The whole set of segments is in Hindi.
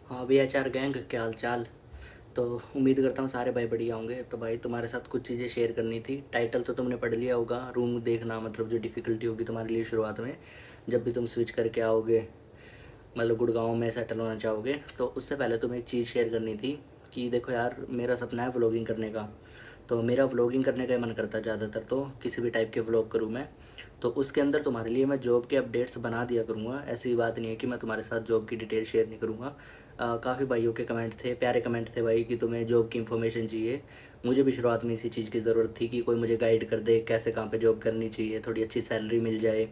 हाँ भैया चार गैंग, क्या हाल चाल। तो उम्मीद करता हूँ सारे भाई बढ़िया होंगे। तो भाई तुम्हारे साथ कुछ चीज़ें शेयर करनी थी। टाइटल तो तुमने पढ़ लिया होगा, रूम देखना मतलब जो डिफ़िकल्टी होगी तुम्हारे लिए शुरुआत में, जब भी तुम स्विच करके आओगे, मतलब गुड़गांव में सेटल होना चाहोगे। तो उससे पहले तुम्हें एक चीज़ शेयर करनी थी कि देखो यार, मेरा सपना है व्लॉगिंग करने का। तो मेरा व्लॉगिंग करने का ही मन करता है ज़्यादातर, तो किसी भी टाइप के व्लॉग करूँ मैं। तो उसके अंदर तुम्हारे लिए मैं जॉब के अपडेट्स बना दिया करूँगा। ऐसी बात नहीं है कि मैं तुम्हारे साथ जॉब की डिटेल शेयर नहीं करूँगा। काफ़ी भाइयों के कमेंट थे, प्यारे कमेंट थे भाई, कि तुम्हें जॉब की इन्फॉर्मेशन चाहिए। मुझे भी शुरुआत में इसी चीज़ की ज़रूरत थी कि कोई मुझे गाइड कर दे कैसे कहाँ पे जॉब करनी चाहिए, थोड़ी अच्छी सैलरी मिल जाए,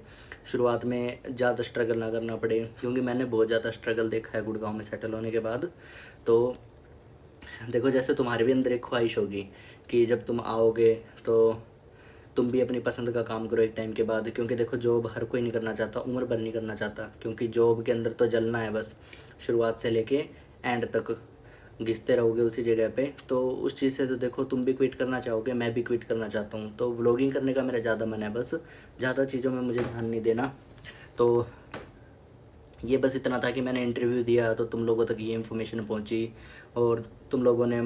शुरुआत में ज़्यादा स्ट्रगल ना करना पड़े, क्योंकि मैंने बहुत ज़्यादा स्ट्रगल देखा है गुड़गांव में सेटल होने के बाद। तो देखो, जैसे तुम्हारे भी अंदर एक ख्वाहिश होगी कि जब तुम आओगे तो तुम भी अपनी पसंद का काम करो एक टाइम के बाद, क्योंकि देखो जॉब हर कोई नहीं करना चाहता, उम्र भर नहीं करना चाहता, क्योंकि जॉब के अंदर तो जलना है बस, शुरुआत से लेके एंड तक घिसते रहोगे उसी जगह पे। तो उस चीज़ से तो देखो तुम भी क्विट करना चाहोगे, मैं भी क्विट करना चाहता हूँ। तो व्लॉगिंग करने का मेरा ज़्यादा मन है, बस ज़्यादा चीज़ों में मुझे ध्यान नहीं देना। तो ये बस इतना था कि मैंने इंटरव्यू दिया तो तुम लोगों तक ये इन्फॉर्मेशन पहुंची, और तुम लोगों ने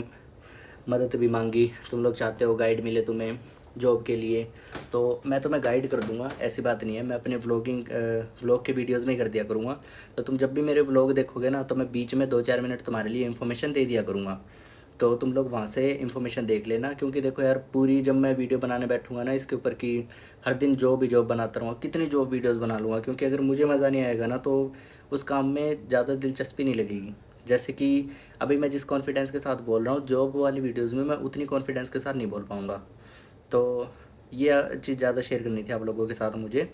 मदद भी मांगी, तुम लोग चाहते हो गाइड मिले तुम्हें जॉब के लिए। तो मैं तुम्हें गाइड कर दूंगा, ऐसी बात नहीं है। मैं अपने व्लॉग के वीडियोस में ही कर दिया करूँगा। तो तुम जब भी मेरे व्लॉग देखोगे ना, तो मैं बीच में 2-4 मिनट तुम्हारे लिए इन्फॉर्मेशन दे दिया करूँगा। तो तुम लोग वहाँ से इन्फॉर्मेशन देख लेना, क्योंकि देखो यार, पूरी जब मैं वीडियो बनाने बैठूंगा ना इसके ऊपर कि हर दिन जॉब ही जॉब बनाता रहूँगा, कितनी जॉब वीडियोस बना लूँगा, क्योंकि अगर मुझे मज़ा नहीं आएगा ना तो उस काम में ज़्यादा दिलचस्पी नहीं लगेगी। जैसे कि अभी मैं जिस कॉन्फिडेंस के साथ बोल रहा हूँ, जॉब वाली वीडियोज़ में मैं उतनी कॉन्फिडेंस के साथ नहीं बोल पाऊँगा। तो ये चीज़ ज़्यादा शेयर करनी थी आप लोगों के साथ मुझे।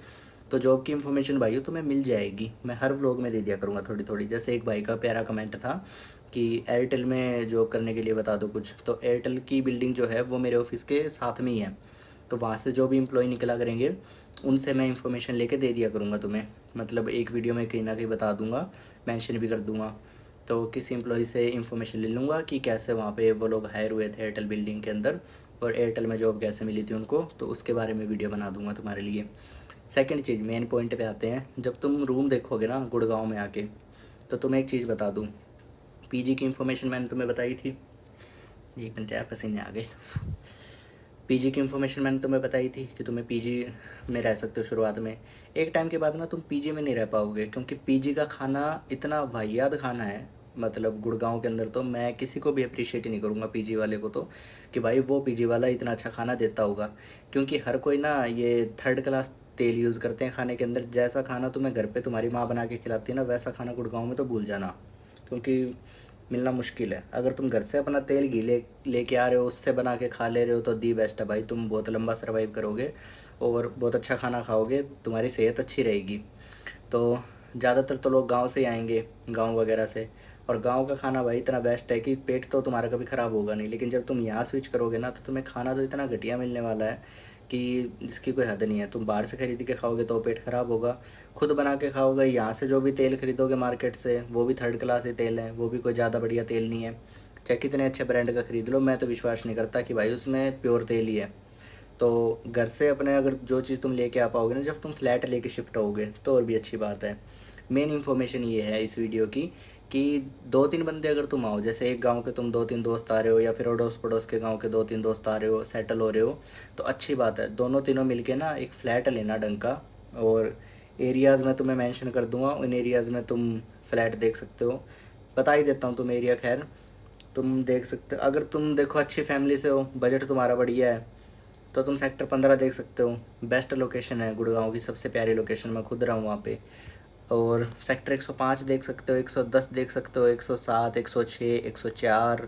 तो जॉब की इन्फॉर्मेशन भाई तुम्हें मिल जाएगी, मैं हर व्लॉग में दे दिया करूँगा थोड़ी थोड़ी। जैसे एक भाई का प्यारा कमेंट था कि एयरटेल में जॉब करने के लिए बता दो कुछ। तो एयरटेल की बिल्डिंग जो है वो मेरे ऑफिस के साथ में ही है। तो वहाँ से जो भी एम्प्लॉय निकला करेंगे उनसे मैं इन्फॉर्मेशन लेके दे दिया करूँगा तुम्हें। मतलब एक वीडियो में कहीं ना कहीं बता दूँगा, मेंशन भी कर दूँगा। तो किसी एम्प्लॉय से इन्फॉर्मेशन ले लूँगा कि कैसे वहाँ पे वो लोग हायर हुए थे एयरटेल बिल्डिंग के अंदर, और एयरटेल में जॉब कैसे मिली थी उनको, तो उसके बारे में वीडियो बना दूँगा तुम्हारे लिए। सेकंड चीज़, मेन पॉइंट पे आते हैं। जब तुम रूम देखोगे ना गुड़गांव में आके, तो तुम्हें एक चीज़ बता दूँ। पीजी की इन्फॉर्मेशन मैंने तुम्हें बताई थी, 1 मिनट यार पसीने आ गए। पीजी की इन्फॉर्मेशन मैंने तुम्हें बताई थी कि तुम्हें पीजी में रह सकते हो शुरुआत में। एक टाइम के बाद ना तुम पीजी में नहीं रह पाओगे, क्योंकि पीजी का खाना इतना वाहियात खाना है। मतलब गुड़गांव के अंदर तो मैं किसी को भी अप्रिशिएट ही नहीं करूँगा पीजी वाले को, तो कि भाई वो पीजी वाला इतना अच्छा खाना देता होगा। क्योंकि हर कोई ना ये थर्ड क्लास तेल यूज़ करते हैं खाने के अंदर। जैसा खाना तुम्हें घर पे तुम्हारी माँ बना के खिलाती है ना, वैसा खाना गुड़गांव में तो भूल जाना, क्योंकि मिलना मुश्किल है। अगर तुम घर से अपना तेल घी लेके आ रहे हो, उससे बना के खा ले रहे हो, तो दी बेस्ट है भाई, तुम बहुत लंबा सर्वाइव करोगे और बहुत अच्छा खाना खाओगे, तुम्हारी सेहत अच्छी रहेगी। तो ज़्यादातर तो लोग गांव से ही आएंगे, गांव वगैरह से। और गांव का खाना भाई इतना बेस्ट है कि पेट तो तुम्हारा कभी ख़राब होगा नहीं। लेकिन जब तुम यहाँ स्विच करोगे ना, तो तुम्हें खाना तो इतना घटिया मिलने वाला है कि जिसकी कोई हद नहीं है। तुम बाहर से खरीद के खाओगे तो पेट ख़राब होगा, खुद बना के खाओगे, यहाँ से जो भी तेल खरीदोगे मार्केट से वो भी थर्ड क्लास ही तेल है, वो भी कोई ज़्यादा बढ़िया तेल नहीं है। चाहे कितने अच्छे ब्रांड का खरीद लो, मैं तो विश्वास नहीं करता कि भाई उसमें प्योर तेल ही है। तो घर से अपने अगर जो चीज़ तुम लेके आ पाओगे ना, जब तुम फ्लैट लेके शिफ्ट होगे, तो और भी अच्छी बात है। मेन इन्फॉर्मेशन ये है इस वीडियो की कि 2-3 बंदे अगर तुम आओ, जैसे एक गांव के तुम 2-3 दोस्त आ रहे हो, या फिर अड़ोस पड़ोस के गांव के 2-3 दोस्त आ रहे हो, सेटल हो रहे हो, तो अच्छी बात है। दोनों तीनों मिलके ना एक फ़्लैट लेना ढंग का। और एरियाज़ में तुम्हें मेंशन कर दूंगा, उन एरियाज़ में तुम फ्लैट देख सकते हो। बता ही देता हूँ तुम एरिया, खैर तुम देख सकते हो। अगर तुम देखो अच्छी फैमिली से हो, बजट तुम्हारा बढ़िया है, तो तुम सेक्टर 15 देख सकते हो। बेस्ट लोकेशन है गुड़गांव की, सबसे प्यारी लोकेशन, मैं खुद रहा हूँ वहाँ पे। और सेक्टर 105 देख सकते हो, 110 देख सकते हो, 107, 106, 104,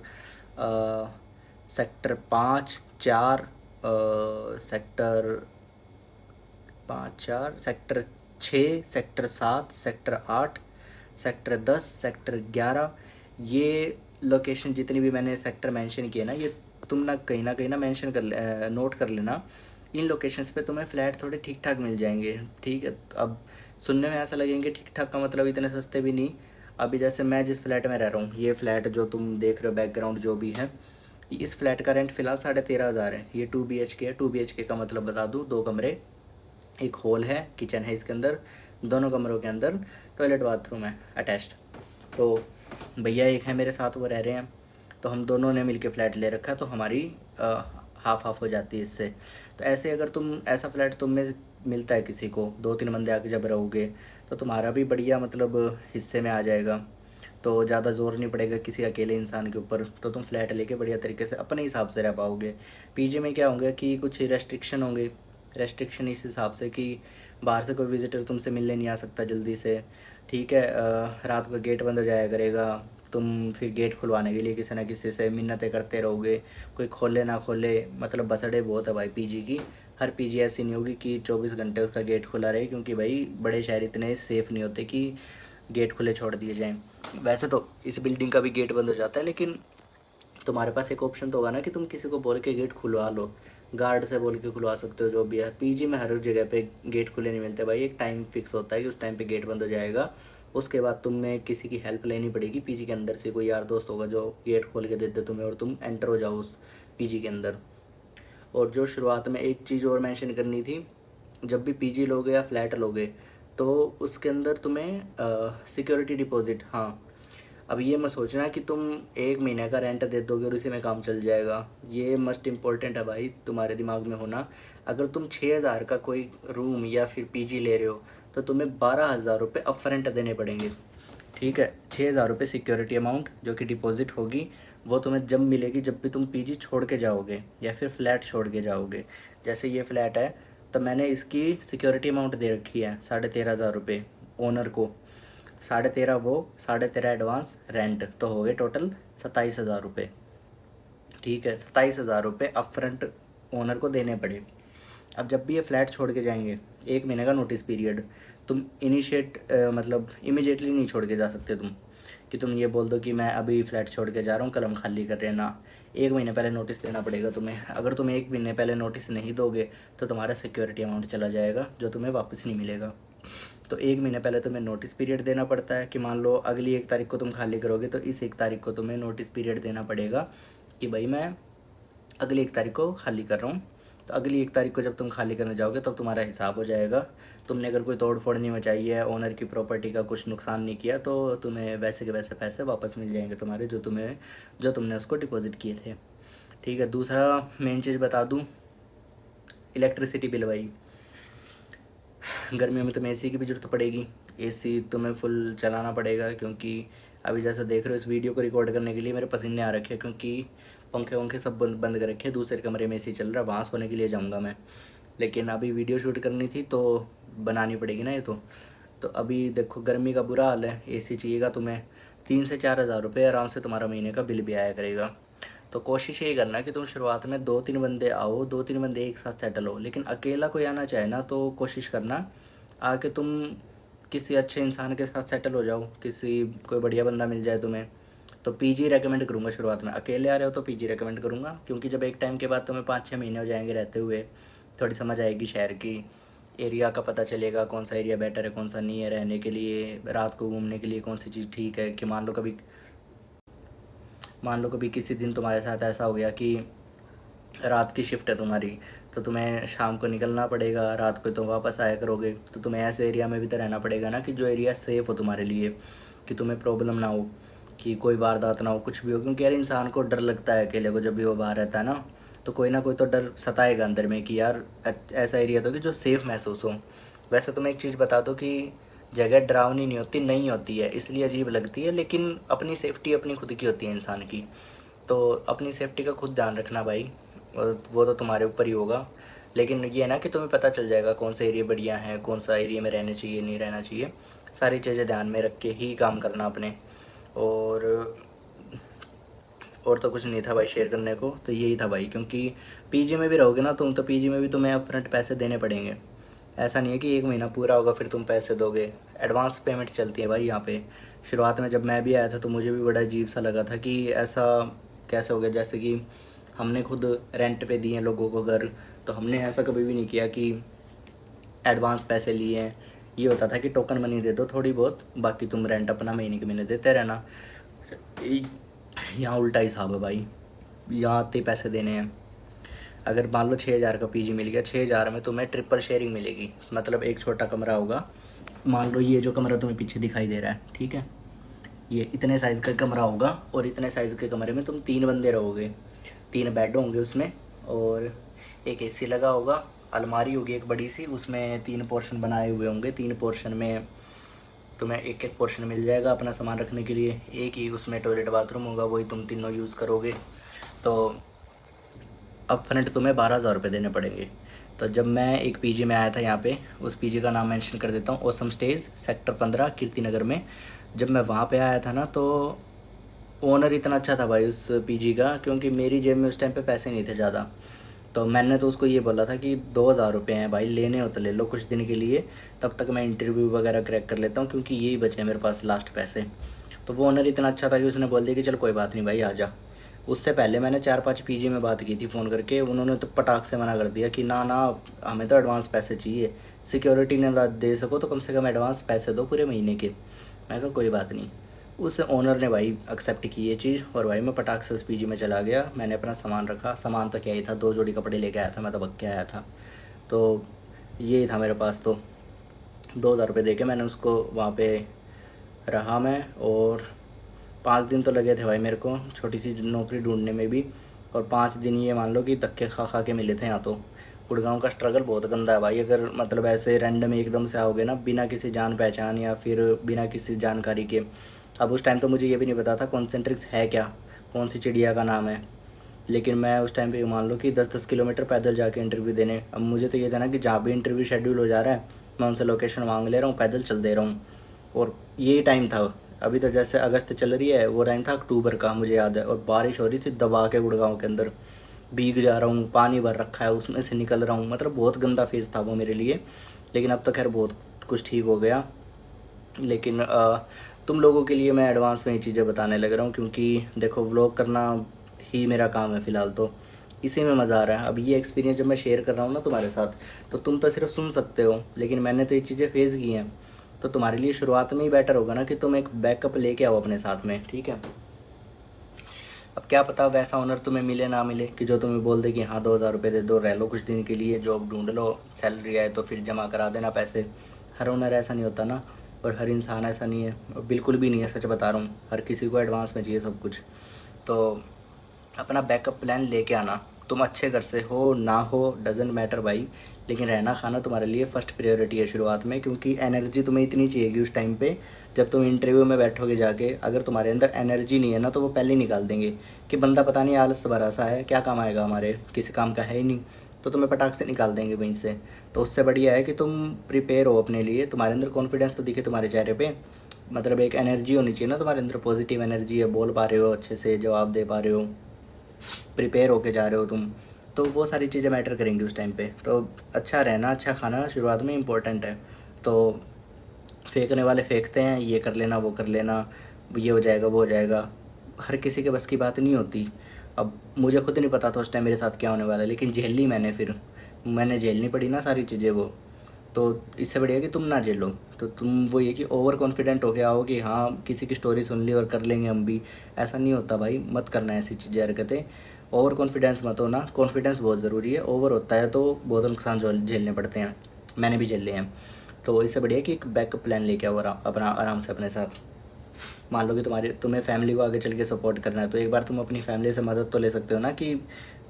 sector 5, 4, sector 5, 4, sector 6, sector 7, sector 8, sector 10, sector 11। ये लोकेशन जितनी भी मैंने सेक्टर मेंशन किए ना, ये तुम ना कहीं ना मेंशन कर नोट कर लेना। इन लोकेशंस पे तुम्हें फ़्लैट थोड़े ठीक ठाक मिल जाएंगे, ठीक है। अब सुनने में ऐसा लगेंगे ठीक ठाक का मतलब इतने सस्ते भी नहीं। अभी जैसे मैं जिस फ्लैट में रह रहा हूँ, ये फ्लैट जो तुम देख रहे हो बैकग्राउंड जो भी है, इस फ्लैट का रेंट फ़िलहाल 13,500 है। ये 2 BHK है। 2 BHK का मतलब बता दूँ, 2 कमरे, एक हॉल है, किचन है इसके अंदर, दोनों कमरों के अंदर टॉयलेट बाथरूम है अटैच्ड। तो भैया एक है मेरे साथ, वो रह रहे हैं, तो हम दोनों ने मिलके फ़्लैट ले रखा है, तो हमारी हाफ़ हाफ़ हो जाती है इससे। तो ऐसे अगर तुम ऐसा फ़्लैट तुम में मिलता है किसी को, 2-3 बंदे आके जब रहोगे, तो तुम्हारा भी बढ़िया मतलब हिस्से में आ जाएगा। तो ज़्यादा ज़ोर नहीं पड़ेगा किसी अकेले इंसान के ऊपर, तो तुम फ्लैट लेके बढ़िया तरीके से अपने हिसाब से रह पाओगे। पीजी में क्या होंगे कि कुछ रेस्ट्रिक्शन होंगे, रेस्ट्रिक्शन इस हिसाब से कि बाहर से कोई विज़िटर तुमसे मिलने नहीं आ सकता जल्दी से, ठीक है। रात को गेट बंद हो जाया करेगा, तुम फिर गेट खुलवाने के लिए किसी ना किसी से मिन्नतें करते रहोगे, कोई खोले ना खोले, मतलब बसड़े बहुत है भाई पीजी की। हर पीजी ऐसी नहीं होगी कि 24 घंटे उसका गेट खुला रहे, क्योंकि भाई बड़े शहर इतने सेफ़ नहीं होते कि गेट खुले छोड़ दिए जाएँ। वैसे तो इस बिल्डिंग का भी गेट बंद हो जाता है, लेकिन तुम्हारे पास एक ऑप्शन तो होगा ना कि तुम किसी को बोल के गेट खुलवा लो, गार्ड से बोल के खुलवा सकते हो, जो भी है। पीजी में हर जगह पे गेट खुले नहीं मिलते भाई, एक टाइम फिक्स होता है कि उस टाइम पे गेट बंद हो जाएगा। उसके बाद तुम्हें किसी की हेल्प लेनी पड़ेगी, पीजी के अंदर से कोई यार दोस्त होगा जो गेट खोल के दे दे तुम्हें, और तुम एंटर हो जाओ उस पीजी के अंदर। और जो शुरुआत में एक चीज़ और मेंशन करनी थी, जब भी पीजी लोगे या फ्लैट लोगे, तो उसके अंदर तुम्हें सिक्योरिटी डिपॉजिट, हाँ, अब ये मत सोचना कि तुम 1 महीने का रेंट दे दोगे और उसी में काम चल जाएगा। ये मस्ट इम्पोर्टेंट है भाई तुम्हारे दिमाग में होना। अगर तुम 6,000 का कोई रूम या फिर पीजी ले रहे हो, तो तुम्हें 12,000 रुपये अपफ्रंट देने पड़ेंगे, ठीक है। 6,000 रुपये सिक्योरिटी अमाउंट जो कि डिपॉजिट होगी, वो तुम्हें जब मिलेगी जब भी तुम पीजी छोड़ के जाओगे या फिर फ्लैट छोड़ के जाओगे। जैसे ये फ्लैट है, तो मैंने इसकी सिक्योरिटी अमाउंट दे रखी है 13,500 रुपये ओनर को, 13,500 वो, 13,500 एडवांस रेंट, तो हो गए टोटल 27,000 रुपये, ठीक है। 27,000 रुपये अपफ्रंट ओनर को देने पड़े। अब जब भी ये फ्लैट छोड़ के जाएंगे, 1 महीने का नोटिस पीरियड, तुम मतलब इमिजिएटली नहीं छोड़ के जा सकते तुम, कि तुम ये बोल दो कि मैं अभी फ़्लैट छोड़ के जा रहा हूँ, कल हम खाली कर रहे हैं ना। 1 महीने पहले नोटिस देना पड़ेगा तुम्हें। अगर तुम 1 महीने पहले नोटिस नहीं दोगे, तो तुम्हारा सिक्योरिटी अमाउंट चला जाएगा, जो तुम्हें वापस नहीं मिलेगा। तो 1 महीने पहले तुम्हें नोटिस पीरियड देना पड़ता है, कि मान लो अगली 1 तारीख को तुम खाली करोगे, तो इस 1 तारीख को तुम्हें नोटिस पीरियड देना पड़ेगा कि भाई मैं अगली 1 तारीख को खाली कर रहा हूँ। तो अगली 1 तारीख को जब तुम खाली करने जाओगे, तब तुम्हारा हिसाब हो जाएगा। तुमने अगर कोई तोड़ फोड़ नहीं मचाई है, ओनर की प्रॉपर्टी का कुछ नुकसान नहीं किया, तो तुम्हें वैसे के वैसे पैसे वापस मिल जाएंगे तुम्हारे, जो तुमने उसको डिपॉजिट किए थे, ठीक है। दूसरा मेन चीज़ बता दूँ, इलेक्ट्रिसिटी बिल भाई, गर्मियों में तुम्हें एसी की भी ज़रूरत पड़ेगी। एसी तुम्हें फुल चलाना पड़ेगा, क्योंकि अभी जैसा देख रहे हो, इस वीडियो को रिकॉर्ड करने के लिए मेरे पसीने आ रखे हैं, क्योंकि पंखे वंखे सब बंद बंद कर रखे हैं। दूसरे कमरे में एसी चल रहा है, वहाँ सोने के लिए जाऊँगा मैं, लेकिन अभी वीडियो शूट करनी थी तो बनानी पड़ेगी ना ये तो अभी देखो गर्मी का बुरा हाल है। एसी चाहिएगा तुम्हें, 3 से 4 हज़ार रुपये आराम से तुम्हारा महीने का बिल भी आया करेगा। तो कोशिश यही करना कि तुम शुरुआत में 2-3 बंदे आओ, 2-3 बंदे एक साथ सेटल हो। लेकिन अकेला कोई आना चाहे ना, तो कोशिश करना आके तुम किसी अच्छे इंसान के साथ सेटल हो जाओ, कोई बढ़िया बंदा मिल जाए तुम्हें। तो पीजी रेकमेंड करूँगा शुरुआत में। अकेले आ रहे हो तो पीजी रेकमेंड करूँगा, क्योंकि जब एक टाइम के बाद तुम्हें 5-6 महीने हो जाएंगे रहते हुए, थोड़ी समझ आएगी शहर की, एरिया का पता चलेगा कौन सा एरिया बेटर है, कौन सा नहीं है रहने के लिए, रात को घूमने के लिए कौन सी चीज़ ठीक है। कि मान लो कभी किसी दिन तुम्हारे साथ ऐसा हो गया कि रात की शिफ्ट है तुम्हारी, तो तुम्हें शाम को निकलना पड़ेगा, रात को तुम वापस आया करोगे, तो तुम्हें ऐसे एरिया में भी तो रहना पड़ेगा ना, कि जो एरिया सेफ़ हो तुम्हारे लिए, कि तुम्हें प्रॉब्लम ना हो, कि कोई वारदात ना हो, कुछ भी हो। क्योंकि यार इंसान को डर लगता है अकेले को, जब भी वो बाहर रहता है ना, तो कोई ना कोई तो डर सताएगा अंदर में कि यार ऐसा एरिया तो कि जो सेफ़ महसूस हो। वैसे तुम्हें एक चीज़ बता दो कि जगह डरावनी नहीं होती, नहीं होती है, इसलिए अजीब लगती है, लेकिन अपनी सेफ्टी अपनी खुद की होती है इंसान की। तो अपनी सेफ्टी का खुद ध्यान रखना भाई, और वो तो तुम्हारे ऊपर ही होगा। लेकिन ये है ना कि तुम्हें पता चल जाएगा कौन सा एरिया बढ़िया है, कौन सा एरिया में रहना चाहिए, नहीं रहना चाहिए। सारी चीज़ें ध्यान में रख के ही काम करना अपने। और और तो कुछ नहीं था भाई शेयर करने को, तो यही था भाई। क्योंकि पीजी में भी रहोगे ना तुम, तो पीजी में भी तुम्हें अपफ्रंट पैसे देने पड़ेंगे। ऐसा नहीं है कि 1 महीना पूरा होगा फिर तुम पैसे दोगे। एडवांस पेमेंट चलती है भाई यहाँ पे। शुरुआत में जब मैं भी आया था, तो मुझे भी बड़ा अजीब सा लगा था कि ऐसा कैसे हो गया। जैसे कि हमने खुद रेंट पे दिए हैं लोगों को घर, तो हमने ऐसा कभी भी नहीं किया कि एडवांस पैसे लिए हैं। ये होता था कि टोकन मनी दे दो थोड़ी बहुत, बाकी तुम रेंट अपना महीने के महीने देते रहना। यहाँ उल्टा हिसाब है भाई, यहाँ आते ही पैसे देने हैं। अगर मान लो 6,000 का पीजी मिल गया, 6,000 में तुम्हें ट्रिपल शेयरिंग मिलेगी। मतलब एक छोटा कमरा होगा, मान लो ये जो कमरा तुम्हें पीछे दिखाई दे रहा है, ठीक है, ये इतने साइज़ का कमरा होगा और इतने साइज़ के कमरे में तुम 3 बंदे रहोगे, 3 बेड होंगे उसमें, और एक एसी लगा होगा, अलमारी होगी एक बड़ी सी, उसमें 3 पोर्शन बनाए हुए होंगे, 3 पोर्शन में तुम्हें एक एक पोर्शन मिल जाएगा अपना सामान रखने के लिए। एक ही उसमें टॉयलेट बाथरूम होगा, वही तुम तीनों यूज़ करोगे। तो अप फ्रंट तुम्हें 12,000 रुपये देने पड़ेंगे। तो जब मैं एक पीजी में आया था यहाँ पे, उस पीजी का नाम मेंशन कर देता हूँ, awesome stage, sector 15 Kirti Nagar में। जब मैं वहाँ पे आया था ना, तो ओनर इतना अच्छा था भाई उस पीजी का, क्योंकि मेरी जेब में उस टाइम पे पैसे नहीं थे ज़्यादा। तो मैंने तो उसको ये बोला था कि 2,000 रुपये हैं भाई, लेने हो तो ले लो कुछ दिन के लिए, तब तक मैं इंटरव्यू वगैरह क्रैक कर लेता हूँ, क्योंकि यही बचे हैं मेरे पास लास्ट पैसे। तो वो ओनर इतना अच्छा था कि उसने बोल दिया कि चल कोई बात नहीं भाई, आ जा। उससे पहले मैंने 4-5 पीजी में बात की थी फ़ोन करके, उन्होंने तो पटाख से मना कर दिया कि ना ना, हमें तो एडवांस पैसे चाहिए, सिक्योरिटी ने दे सको तो कम से कम एडवांस पैसे दो पूरे महीने के। मैं कहा कोई बात नहीं। उस ओनर ने भाई एक्सेप्ट की ये चीज़, और भाई मैं पटाख से उस पीजी में चला गया। मैंने अपना सामान रखा, सामान तो क्या ही था, 2 जोड़ी कपड़े लेके आया था, मैं तो भग के आया था। तो ये था मेरे पास। तो 2,000 रुपये दे के मैंने उसको वहाँ पे रहा मैं, और 5 दिन तो लगे थे भाई मेरे को छोटी सी नौकरी ढूंढने में भी। और 5 दिन ये मान लो कि धक्के खा खा के मिले थे यहाँ तो। गुड़गांव का स्ट्रगल बहुत गंदा है भाई, अगर मतलब ऐसे रैंडम एकदम से आओगे ना, बिना किसी जान पहचान या फिर बिना किसी जानकारी के। अब उस टाइम तो मुझे ये भी नहीं पता था कॉन्सेंट्रिक्स है क्या, कौन सी चिड़िया का नाम है। लेकिन मैं उस टाइम पे मान लो कि 10-10 किलोमीटर पैदल जाके इंटरव्यू देने। अब मुझे तो ये था ना कि जहाँ भी इंटरव्यू शेड्यूल हो जा रहा है, मैं उनसे लोकेशन मांग ले रहा हूँ, पैदल चल दे रहा हूँ। और यही टाइम था, अभी तो जैसे अगस्त चल रही है, वो टाइम था अक्टूबर का मुझे याद है, और बारिश हो रही थी दबा के गुड़गांव के अंदर। भीग जा रहा हूँ, पानी भर रखा है, उसमें से निकल रहा हूँ, मतलब बहुत गंदा फेज़ था वो मेरे लिए। लेकिन अब तो खैर बहुत कुछ ठीक हो गया। लेकिन तुम लोगों के लिए मैं एडवांस में ये चीज़ें बताने लग रहा हूँ, क्योंकि देखो व्लॉग करना ही मेरा काम है फ़िलहाल, तो इसी में मज़ा आ रहा है। अब ये एक्सपीरियंस जब मैं शेयर कर रहा हूँ ना तुम्हारे साथ, तो तुम तो सिर्फ सुन सकते हो, लेकिन मैंने तो ये चीज़ें फेस की हैं। तो तुम्हारे लिए शुरुआत में ही बेटर होगा ना कि तुम एक बैकअप लेके आओ अपने साथ में, ठीक है। अब क्या पता वैसा ओनर तुम्हें मिले ना मिले कि जो तुम्हें बोल दे कि हाँ 2,000 रुपये दे दो, रह लो कुछ दिन के लिए, जॉब ढूंढ लो, सैलरी आए तो फिर जमा करा देना पैसे। हर ओनर ऐसा नहीं होता ना, और हर इंसान ऐसा नहीं है, और बिल्कुल भी नहीं है, सच बता रहा हूँ। हर किसी को एडवांस में चाहिए सब कुछ। तो अपना बैकअप प्लान लेके आना। तुम अच्छे घर से हो ना हो डजेंट मैटर भाई, लेकिन रहना खाना तुम्हारे लिए फ़र्स्ट प्रायोरिटी है शुरुआत में, क्योंकि एनर्जी तुम्हें इतनी चाहिएगी उस टाइम पे। जब तुम इंटरव्यू में बैठोगे जाके, अगर तुम्हारे अंदर एनर्जी नहीं है ना, तो वो पहले ही निकाल देंगे कि बंदा पता नहीं आलस भरा सा है, क्या काम आएगा, हमारे किसी काम का है ही नहीं। तो तुम्हें पटाख से निकाल देंगे वहीं से। तो उससे बढ़िया है कि तुम प्रिपेयर हो अपने लिए, तुम्हारे अंदर कॉन्फिडेंस तो दिखे तुम्हारे चेहरे पे, मतलब एक एनर्जी होनी चाहिए ना तुम्हारे अंदर, पॉजिटिव एनर्जी है, बोल पा रहे हो अच्छे से, जवाब दे पा रहे हो, प्रिपेयर होके जा रहे हो तुम। तो वो सारी चीज़ें मैटर करेंगी उस टाइम पे। तो अच्छा रहना, अच्छा खाना शुरुआत में इम्पोर्टेंट है। तो फेंकने वाले फेंकते हैं, ये कर लेना वो कर लेना, ये हो जाएगा वो हो जाएगा, हर किसी के बस की बात नहीं होती। अब मुझे खुद नहीं पता था उस टाइम मेरे साथ क्या होने वाला है, लेकिन झेल ली मैंने, फिर मैंने झेलनी पड़ी ना सारी चीज़ें वो। तो इससे बढ़िया कि तुम ना झेलो। तो तुम वो ये कि ओवर कॉन्फिडेंट हो के आओ कि हाँ किसी की स्टोरी सुन ली और कर लेंगे हम भी, ऐसा नहीं होता भाई, मत करना ऐसी चीज़ें हरकतें। ओवर कॉन्फिडेंस मत होना, कॉन्फिडेंस बहुत ज़रूरी है, ओवर होता है तो बहुत नुकसान झेलने पड़ते हैं, मैंने भी झेले हैं। तो इससे बढ़िया कि एक बैकअप प्लान लेके आओ अपना आराम से अपने साथ। मान लो कि तुम्हें फैमिली को आगे चल के सपोर्ट करना है, तो एक बार तुम अपनी फैमिली से मदद तो ले सकते हो ना कि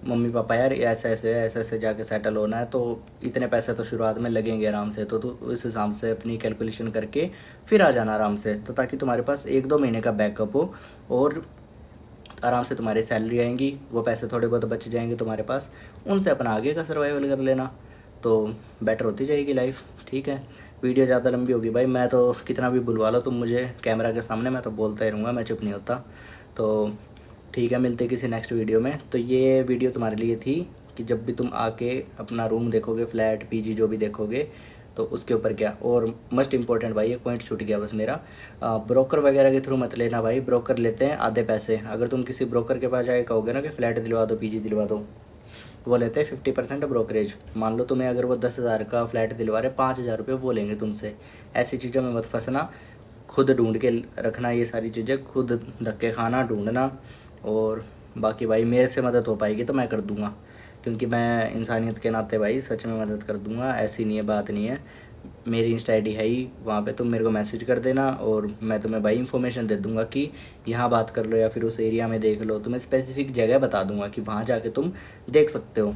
मम्मी पापा यार ऐसे ऐसे जाके सेटल होना है, तो इतने पैसे तो शुरुआत में लगेंगे आराम से, तो उस हिसाब से अपनी कैलकुलेशन करके फिर आ जाना आराम से, तो ताकि तुम्हारे पास 1-2 महीने का बैकअप हो, और आराम से तुम्हारी सैलरी आएंगी, वो पैसे थोड़े बहुत बच जाएंगे तुम्हारे पास, उनसे अपना आगे का सर्वाइवल कर लेना, तो बेटर होती जाएगी लाइफ, ठीक है। वीडियो ज़्यादा लंबी होगी भाई, मैं तो कितना भी बुलवा लो तुम मुझे कैमरा के सामने, मैं तो बोलता ही रहूँगा, मैं चुप नहीं होता। तो ठीक है, मिलते किसी नेक्स्ट वीडियो में। तो ये वीडियो तुम्हारे लिए थी कि जब भी तुम आके अपना रूम देखोगे, फ्लैट पीजी जो भी देखोगे, तो उसके ऊपर क्या। और मस्ट इंपॉर्टेंट भाई, एक पॉइंट छूट गया बस मेरा, ब्रोकर वगैरह के थ्रू मत लेना भाई, ब्रोकर लेते हैं आधे पैसे। अगर तुम किसी ब्रोकर के पास जाके कहोगे ना कि फ़्लैट दिलवा दो, पीजी दिलवा दो, वो लेते हैं 50% ब्रोकरेज। मान लो तुम्हें अगर वो 10,000 का फ्लैट दिलवा रहे, 5,000 रुपये वो लेंगे तुमसे। ऐसी चीज़ों में मत फंसना, खुद ढूंढ के रखना ये सारी चीज़ें, खुद धक्के खाना, ढूंढना। और बाकी भाई मेरे से मदद हो पाएगी तो मैं कर दूंगा, क्योंकि मैं इंसानियत के नाते भाई सच में मदद कर दूंगा, ऐसी नहीं है, बात नहीं है। मेरी इंस्टा आई डी है ही, वहाँ पे तुम मेरे को मैसेज कर देना और मैं तुम्हें भाई इन्फॉर्मेशन दे दूँगा कि यहाँ बात कर लो या फिर उस एरिया में देख लो। तुम्हें स्पेसिफिक जगह बता दूँगा कि वहाँ जाके तुम देख सकते हो,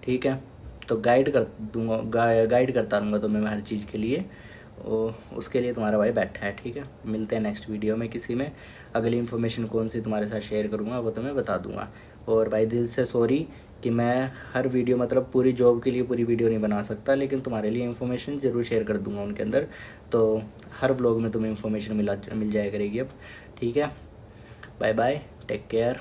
ठीक है। तो गाइड कर दूँगा, गाइड करता रहूँगा तुम्हें मैं हर चीज़ के लिए। और उसके लिए तुम्हारा भाई बैठा है, ठीक है। मिलते हैं नेक्स्ट वीडियो में किसी में। अगली इन्फॉर्मेशन कौन सी तुम्हारे साथ शेयर करूँगा वो तुम्हें बता दूँगा। और भाई दिल से सॉरी कि मैं हर वीडियो मतलब पूरी जॉब के लिए पूरी वीडियो नहीं बना सकता, लेकिन तुम्हारे लिए इन्फॉर्मेशन ज़रूर शेयर कर दूँगा उनके अंदर। तो हर व्लॉग में तुम्हें इन्फॉर्मेशन मिल जाया करेगी अब, ठीक है। Bye bye, take care.